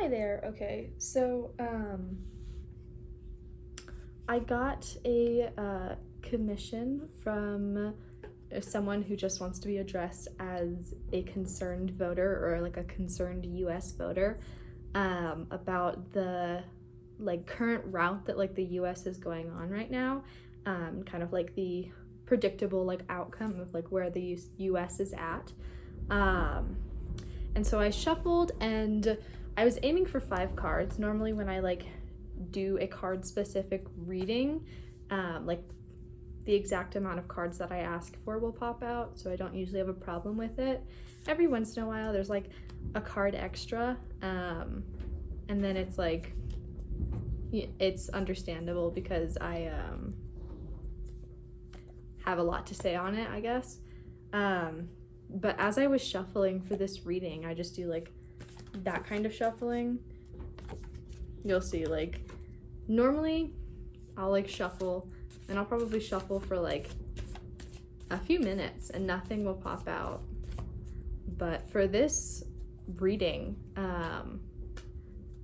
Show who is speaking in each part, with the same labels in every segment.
Speaker 1: Hi there. Okay, so I got a commission from someone who just wants to be addressed as a concerned voter or like a concerned U.S. voter about the current route that the U.S. is going on right now, kind of like the predictable outcome of where the U.S. is at. And so I shuffled and I was aiming for 5 cards. Normally when I do a card specific reading, the exact amount of cards that I ask for will pop out, so I don't usually have a problem with it. Every once in a while there's a card extra, and then it's understandable because I have a lot to say on it, I guess. But as I was shuffling for this reading, I just do that kind of shuffling. You'll see, normally I'll shuffle, and I'll probably shuffle for a few minutes and nothing will pop out. But for this reading,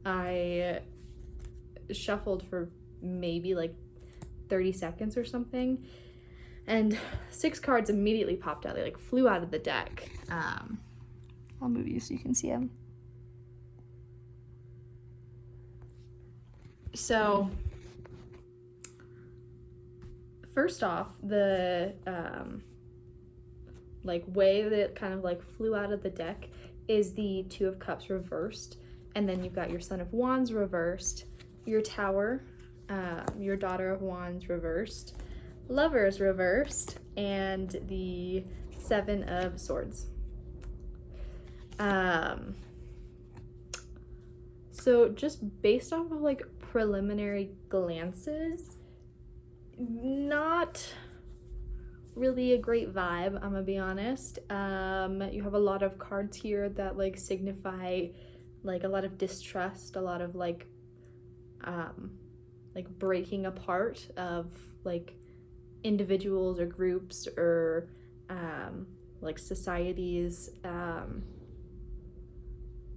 Speaker 1: I shuffled for maybe 30 seconds or something, and 6 cards immediately popped out. They flew out of the deck. I'll move you so you can see them. So first off, the way that it kind of flew out of the deck is the 2 of Cups reversed, and then you've got your Son of Wands reversed, your Tower, your Daughter of Wands reversed, Lovers reversed, and the 7 of Swords. So just based off of preliminary glances, not really a great vibe, I'm gonna be honest. You have a lot of cards here that signify a lot of distrust, a lot of breaking apart of individuals or groups or societies.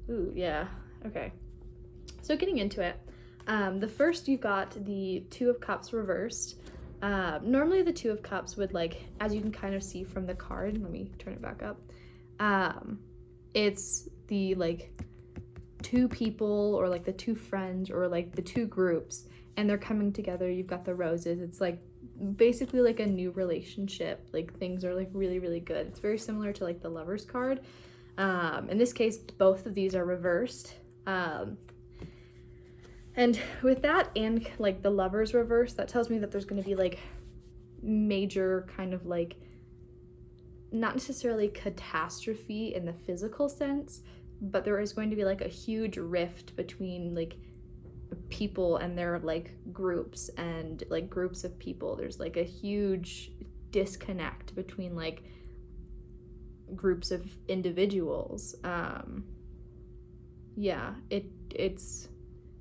Speaker 1: Ooh, yeah, okay. So getting into it, the first you got the 2 of Cups reversed. Normally the 2 of Cups would as you can kind of see from the card, let me turn it back up. It's the 2 people or the 2 friends or the 2 groups, and they're coming together. You've got the roses. It's basically a new relationship. Things are really, really good. It's very similar to the Lovers card. In this case, both of these are reversed. And with that and the Lovers reverse, that tells me that there's going to be major kind of not necessarily catastrophe in the physical sense, but there is going to be a huge rift between people and their groups and groups of people. There's a huge disconnect between groups of individuals. Yeah, it's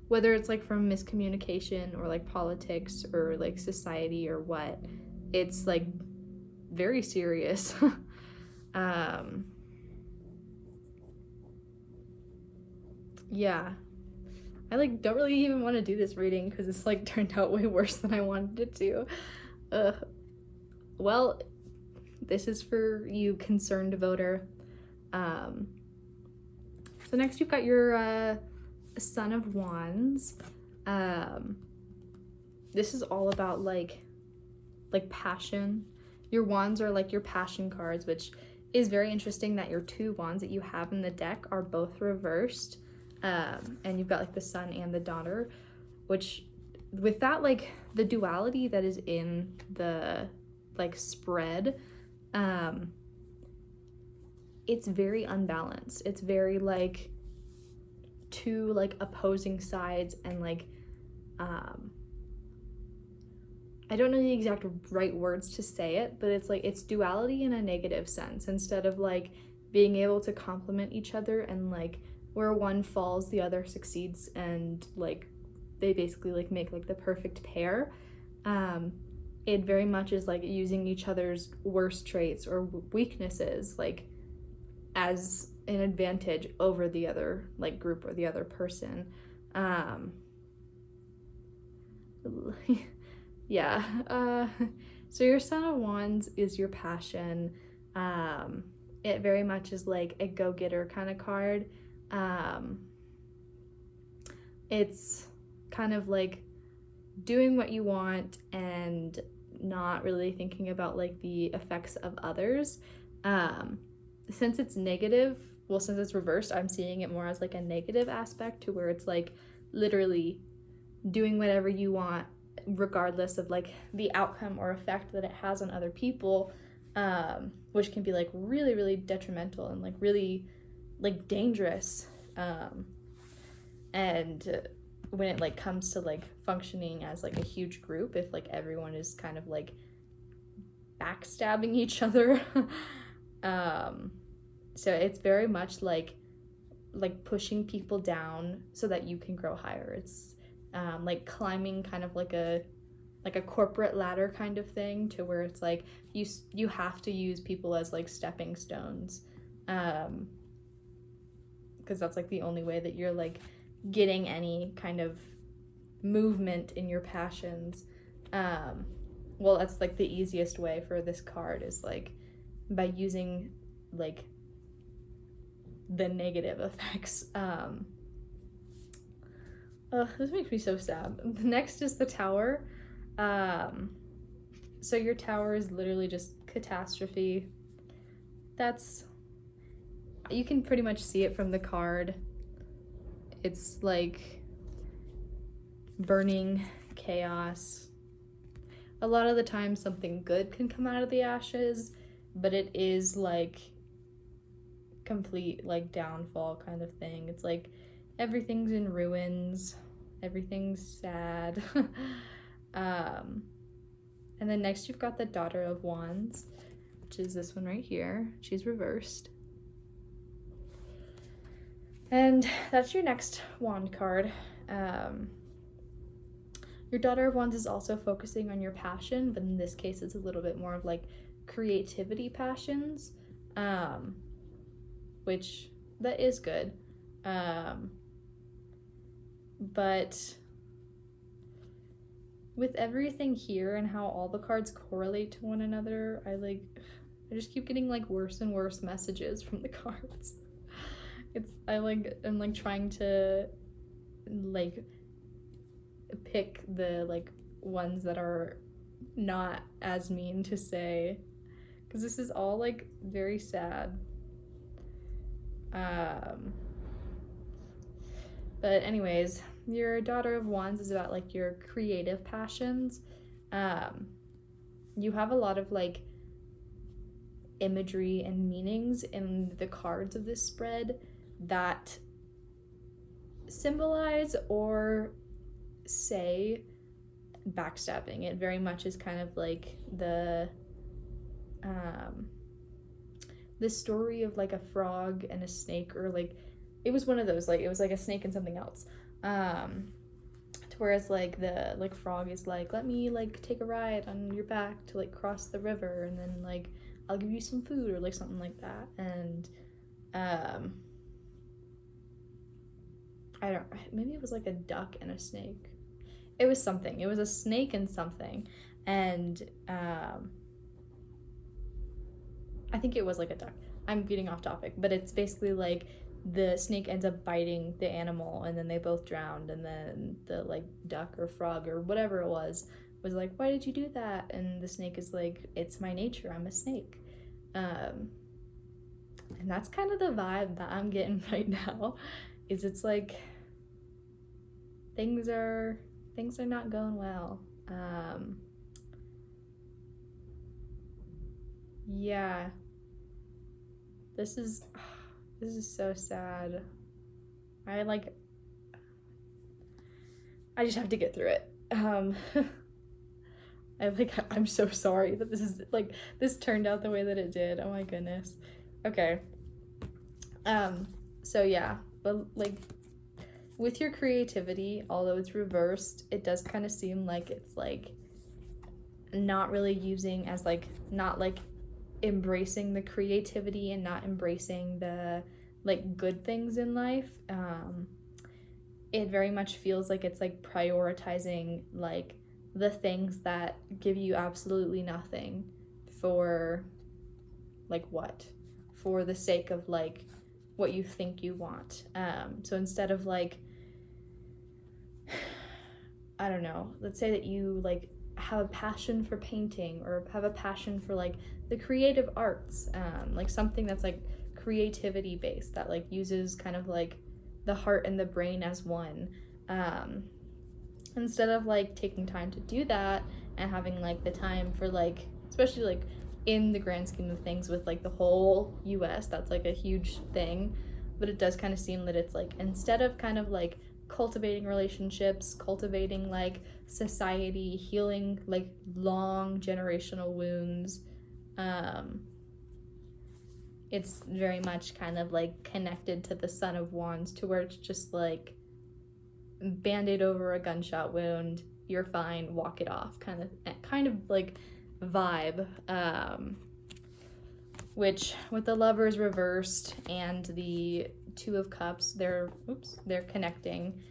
Speaker 1: whether it's from miscommunication or politics or society or what, it's very serious. Yeah, I don't really even want to do this reading because it's turned out way worse than I wanted it to. Well, this is for you, concerned voter. So next you've got your Son of Wands. This is all about passion. Your wands are your passion cards, which is very interesting that your 2 wands that you have in the deck are both reversed. And you've got the Son and the Daughter, which with that the duality that is in the spread, it's very unbalanced. It's very 2 opposing sides, and I don't know the exact right words to say it, but it's it's duality in a negative sense, instead of being able to complement each other, and where one falls the other succeeds, and they basically make the perfect pair. It very much is using each other's worst traits or weaknesses as an advantage over the other like group or the other person. Yeah. So your Son of Wands is your passion. It very much is like a go-getter kind of card. It's kind of like doing what you want and not really thinking about like the effects of others. Since it's negative, well, since it's reversed, I'm seeing it more as like a negative aspect, to where it's like literally doing whatever you want regardless of like the outcome or effect that it has on other people, which can be like really, really detrimental and like really like dangerous. And when it like comes to like functioning as like a huge group, if like everyone is kind of like backstabbing each other. So it's very much like pushing people down so that you can grow higher. It's like climbing kind of like a corporate ladder kind of thing, to where it's like you have to use people as like stepping stones, because that's like the only way that you're like getting any kind of movement in your passions. Well, that's like the easiest way for this card, is like by using like the negative effects. This makes me so sad. The next is the Tower. So your Tower is literally just catastrophe. You can pretty much see it from the card. It's like burning, chaos. A lot of the time something good can come out of the ashes, but it is like complete like downfall kind of thing. It's like everything's in ruins, everything's sad. And then next you've got the Daughter of Wands, which is this one right here. She's reversed. And that's your next wand card. Your Daughter of Wands is also focusing on your passion, but in this case it's a little bit more of like creativity passions, which that is good. But with everything here and how all the cards correlate to one another, I just keep getting like worse and worse messages from the cards. I'm like trying to like pick the like ones that are not as mean to say, because this is all like very sad. But anyways, your Daughter of Wands is about like your creative passions. You have a lot of like imagery and meanings in the cards of this spread that symbolize or say backstabbing. It very much is kind of like the story of like a frog and a snake, or like it was one of those, like it was like a snake and something else, whereas like the like frog is like, let me like take a ride on your back to like cross the river, and then like I'll give you some food, or like something like that. And maybe it was like a duck and a snake. It was something. It was a snake and something. And I think it was like a duck. I'm getting off topic, but it's basically like the snake ends up biting the animal, and then they both drowned, and then the like duck or frog or whatever it was like, why did you do that? And the snake is like, it's my nature, I'm a snake. And that's kind of the vibe that I'm getting right now, is it's like things are not going well. Yeah, this is so sad. I just have to get through it. I'm so sorry that this turned out the way that it did. Oh my goodness. Okay. So yeah, but like with your creativity, although it's reversed, it does kind of seem like it's like not really using as like, not like embracing the creativity, and not embracing the like good things in life. It very much feels like it's like prioritizing like the things that give you absolutely nothing for like what? For the sake of like what you think you want. So instead of like, I don't know, let's say that you like have a passion for painting or have a passion for like the creative arts, like something that's like creativity based that like uses kind of like the heart and the brain as one. Instead of like taking time to do that and having like the time for like, especially like in the grand scheme of things with like the whole US, that's like a huge thing. But it does kind of seem that it's like instead of kind of like cultivating relationships, cultivating like society, healing like long generational wounds, it's very much kind of like connected to the Son of Wands, to where it's just like band-aid over a gunshot wound, you're fine, walk it off kind of like vibe. Which with the Lovers reversed and the Two of Cups, they're connecting,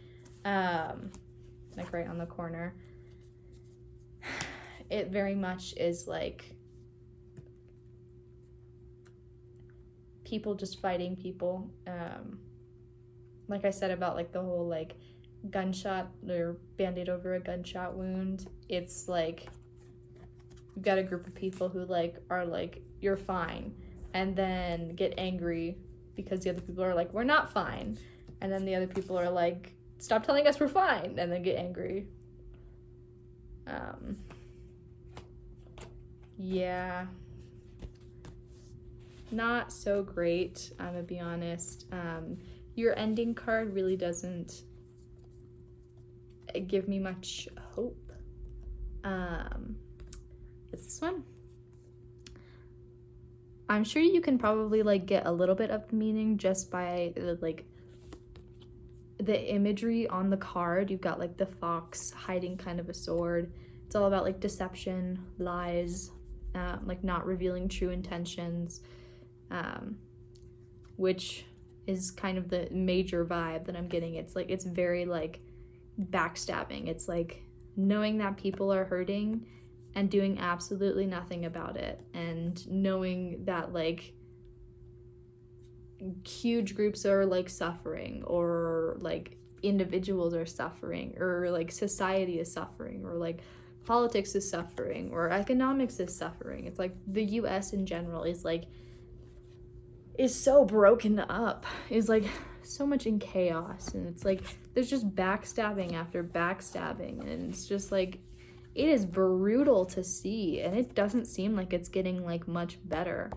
Speaker 1: like right on the corner. It very much is like people just fighting people. Like I said about like the whole like gunshot or band-aid over a gunshot wound, it's like you've got a group of people who like are like, you're fine, and then get angry because the other people are like, we're not fine, and then the other people are like, stop telling us we're fine, and then get angry. Yeah, not so great, I'm gonna be honest. Your ending card really doesn't give me much hope. It's this one. I'm sure you can probably like get a little bit of the meaning just by like the imagery on the card. You've got like the fox hiding kind of a sword. It's all about like deception, lies, like not revealing true intentions, which is kind of the major vibe that I'm getting. It's like, it's very like backstabbing. It's like knowing that people are hurting and doing absolutely nothing about it, and knowing that like huge groups are like suffering, or like individuals are suffering, or like society is suffering, or like politics is suffering, or economics is suffering. It's like the US in general is so broken up, is like so much in chaos, and it's like there's just backstabbing after backstabbing, and it's just like it is brutal to see, and it doesn't seem like it's getting like much better.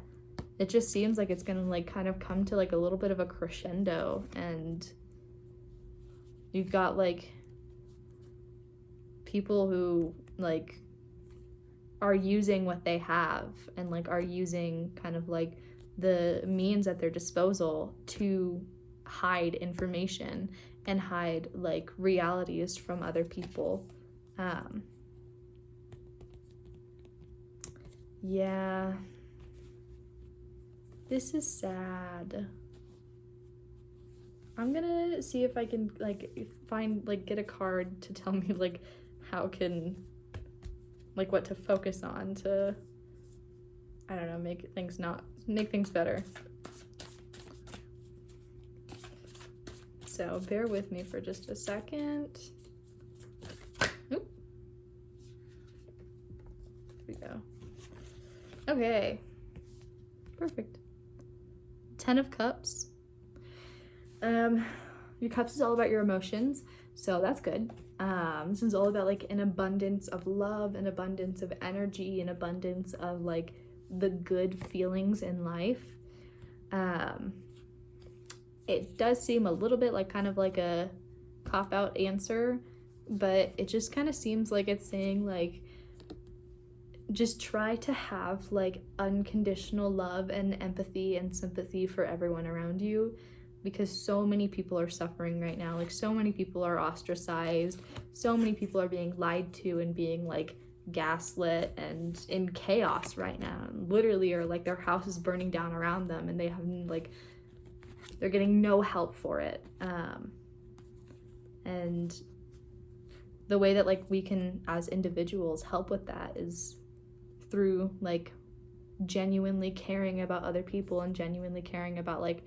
Speaker 1: It just seems like it's gonna like kind of come to like a little bit of a crescendo, and you've got like people who like are using what they have, and like are using kind of like the means at their disposal to hide information and hide like realities from other people. Yeah, this is sad. I'm gonna see if I can like find like get a card to tell me like how can like what to focus on to, I don't know, make things better. So bear with me for just a second. Oop. There we go. Okay, perfect. 10 of Cups. Your cups is all about your emotions, so that's good. This is all about like an abundance of love, an abundance of energy, an abundance of like the good feelings in life. It does seem a little bit like kind of like a cop-out answer, but it just kind of seems like it's saying like just try to have like unconditional love and empathy and sympathy for everyone around you, because so many people are suffering right now. Like so many people are ostracized, so many people are being lied to and being like gaslit and in chaos right now, literally, or like their house is burning down around them and they have like they're getting no help for it. And the way that like we can as individuals help with that is through like genuinely caring about other people and genuinely caring about like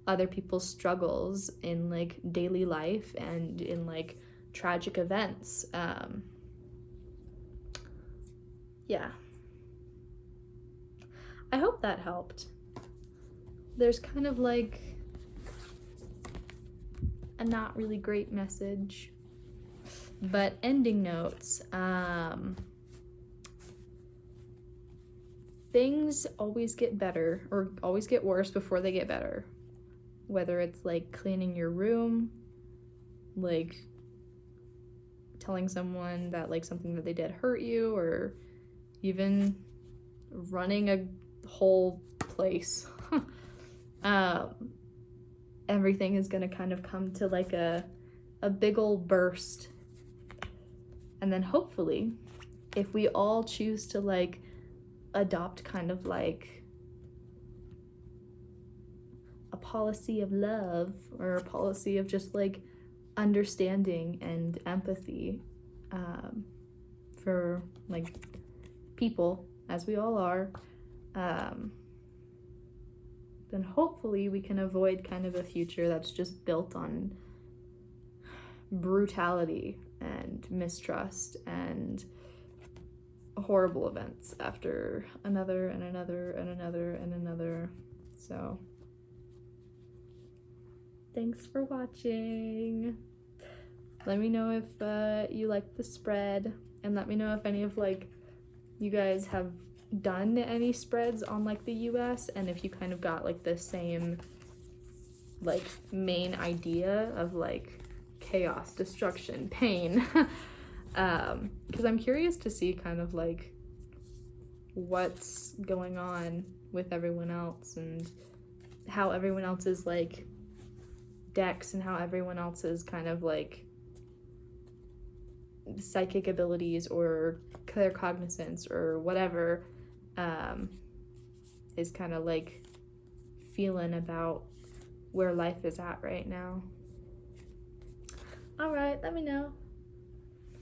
Speaker 1: other people's struggles in like daily life and in like tragic events. Yeah, I hope that helped. There's kind of like a not really great message, but ending notes. Things always get better or always get worse before they get better. Whether it's like cleaning your room, like telling someone that like something that they did hurt you, or even running a whole place. Everything is gonna kind of come to like a big old burst. And then hopefully, if we all choose to like adopt kind of like a policy of love or a policy of just like understanding and empathy for like people, as we all are, then hopefully we can avoid kind of a future that's just built on brutality and mistrust and horrible events after another and another and another and another. So thanks for watching. Let me know if you like the spread, and let me know if any of like you guys have done any spreads on like the US, and if you kind of got like the same like main idea of like chaos, destruction, pain. Because I'm curious to see kind of like what's going on with everyone else and how everyone else's like decks and how everyone else's kind of like psychic abilities or claircognizance or whatever is kind of like feeling about where life is at right now. All right, let me know.